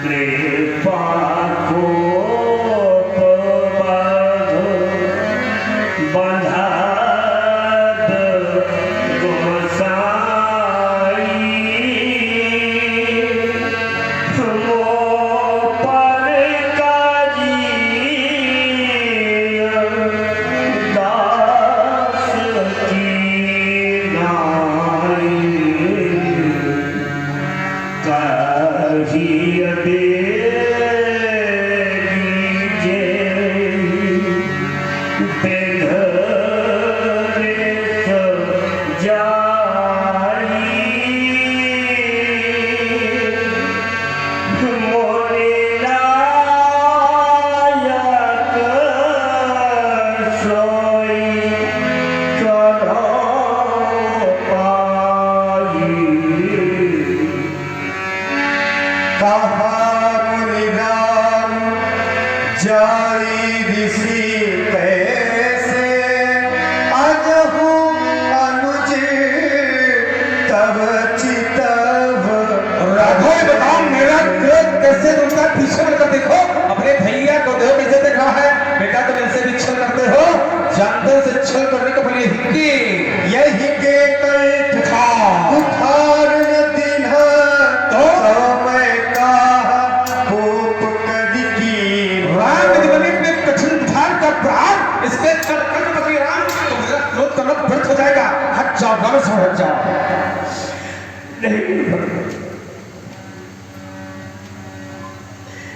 कृपा को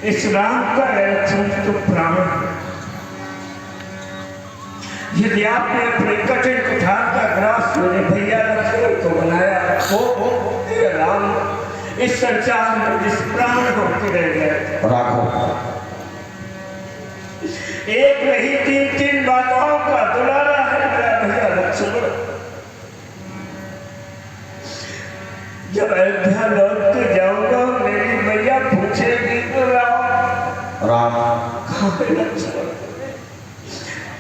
इस राम का रक्षण तो प्राण। यदि आपने अपने कठिन कुठार का ग्रास मेरे भैया लक्ष्मण को बनाया, वो तेरा राम इस संसार में जिस प्राण होते रह गए। एक नहीं तीन तीन बाधाओं का दुलारा है मेरा भैया लक्ष्मण। जब अयोध्या लौट के जाऊंगा मेरी मैया पूछेगी तो राम लक्ष्मण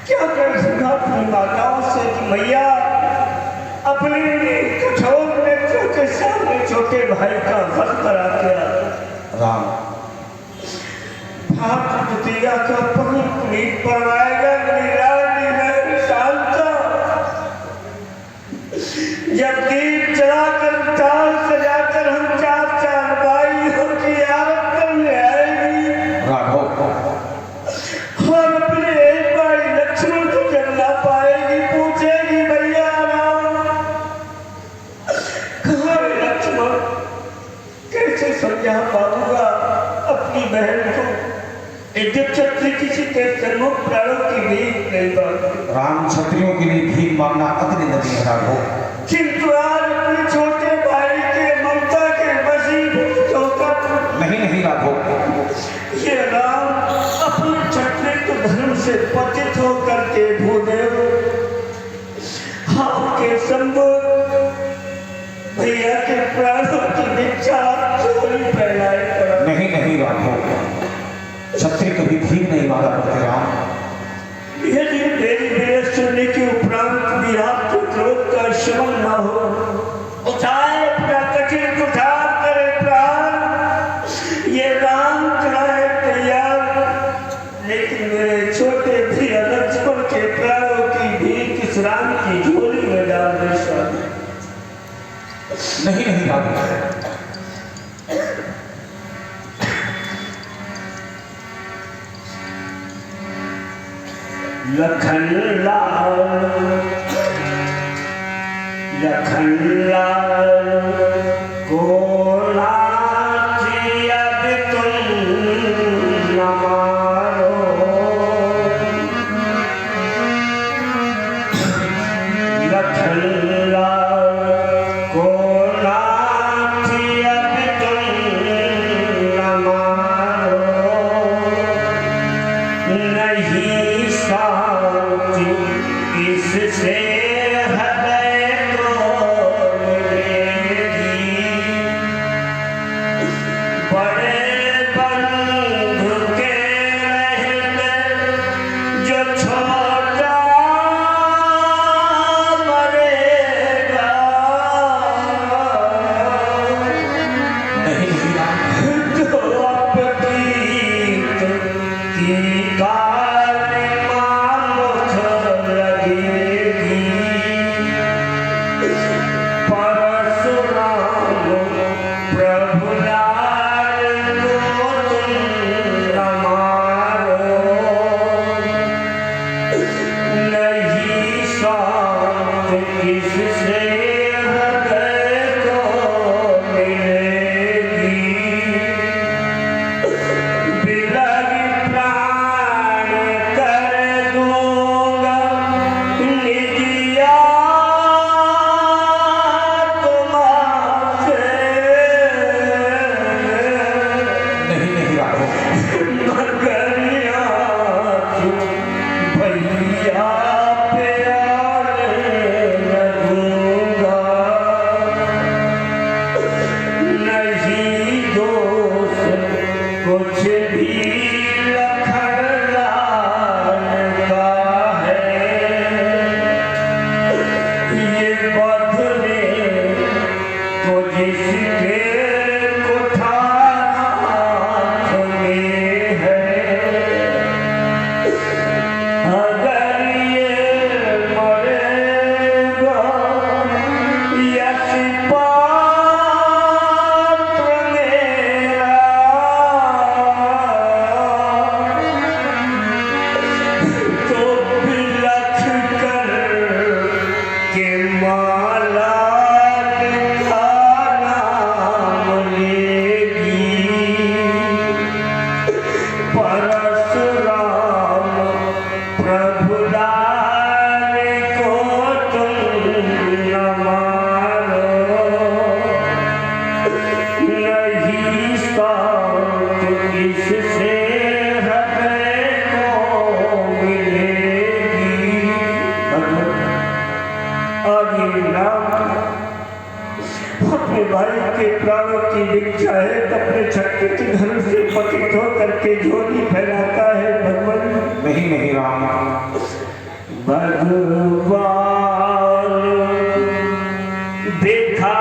क्या कर सका अपनी माताओं से कि मैया अपने कठोर नेत्रों के सामने छोटे भाई का वध करा दिया। भाप द्वितीया का पुनीत परवाएगा मेरी रानी मेरी शांता। जब दीप चलाकर ताल सजाकर हम चार चार भाइयों की आरत करने आएगी और अपने एक भाई लक्ष्मण को जब ना पाएगी पूछेगी भैया राम कहाँ है लक्ष्मण। कैसे समझा पाऊंगा अपनी बहन को। क्षत्रिय किसी के सम्मुख प्राणों की भीख नहीं मांगते। राम क्षत्रियों के लिए भीख मांगना अति नदी राघव, किंतु आज अपने छोटे भाई के ममता के वशीभूत होकर नहीं राघव, ये राम अपने क्षत्रिय धर्म से पतित होकर के भूदेव आपके सम्मुख भैया के प्राणों की भिक्षा चोरी फैलाए पड़ा। नहीं राघव, क्षत्रिय कभी भीख नहीं मांगा करते राम। यदि मेरी विनय सुनने के उपरांत भी आपके क्रोध का शमन न हो, उठाए अपना कठिन कुठार करे प्राण। ये राम कराए तैयार, लेकिन मेरे छोटे प्रिय लक्ष्मण के प्राणों की भीख इस राम की झोली में डाल दे स्वामी। नहीं राघव, लखन लाल को नाची अब तुम न मारो। लखन लाल को नाची अब तुम न मारो। नहीं शांति इससे हृदय को मिलेगी। साथ इससे हमें को मिलेगी। आगे राम अपने भाई के प्राणों की इच्छा है तो अपने छक्के के धनुष से पतित होकर के झोली फैलाता है भगवान। नहीं राम, भगवान देखा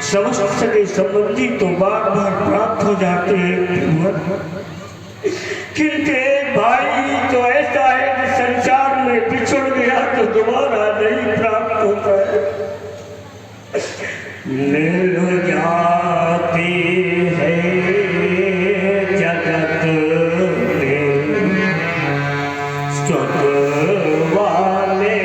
समस्त सगे संबंधी तो बार बार प्राप्त हो जाते हैं, किंतु भाई तो ऐसा है कि संसार में बिछड़ गया तो दोबारा नहीं प्राप्त होता है। मिल जाते हैं जगत में स्वर्ग वाले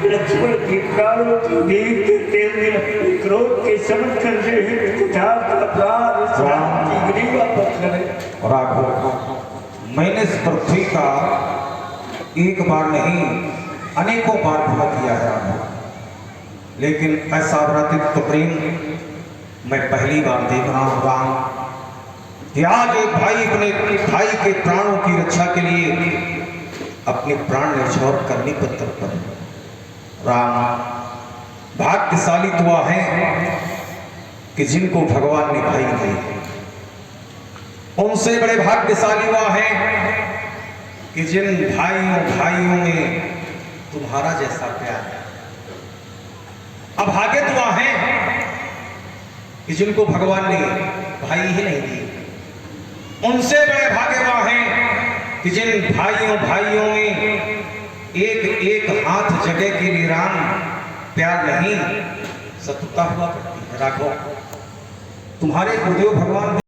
लक्ष्मण की प्राणों की नींद के तेल में अपने क्रोध के समझ कर रहे कुठार का प्राण इस राम की ग्रीवा पर करे। राघव, मैंने इस पृथ्वी का एक बार नहीं अनेकों बार भ्रमण किया है राघव, लेकिन ऐसा भ्रातृत्व प्रेम मैं पहली बार देख रहा हूँ राम, कि आज एक भाई अपने भाई के प्राणों की रक्षा के लिए अपने प्राण न्यौछावर करने पर तत्पर है। राम, भाग्यशाली तो वह है कि जिनको भगवान ने भाई दिए, उनसे बड़े भाग्यशाली वह है कि जिन भाइयों में तुम्हारा जैसा प्यार है। अभागे तो वह है कि जिनको भगवान ने भाई ही नहीं दिए, उनसे बड़े भाग्यवान हैं कि जिन भाइयों में एक एक हाथ जगह के लिए राम प्यार नहीं शत्रुता हुआ करती है। राघव, तुम्हारे गुरुदेव भगवान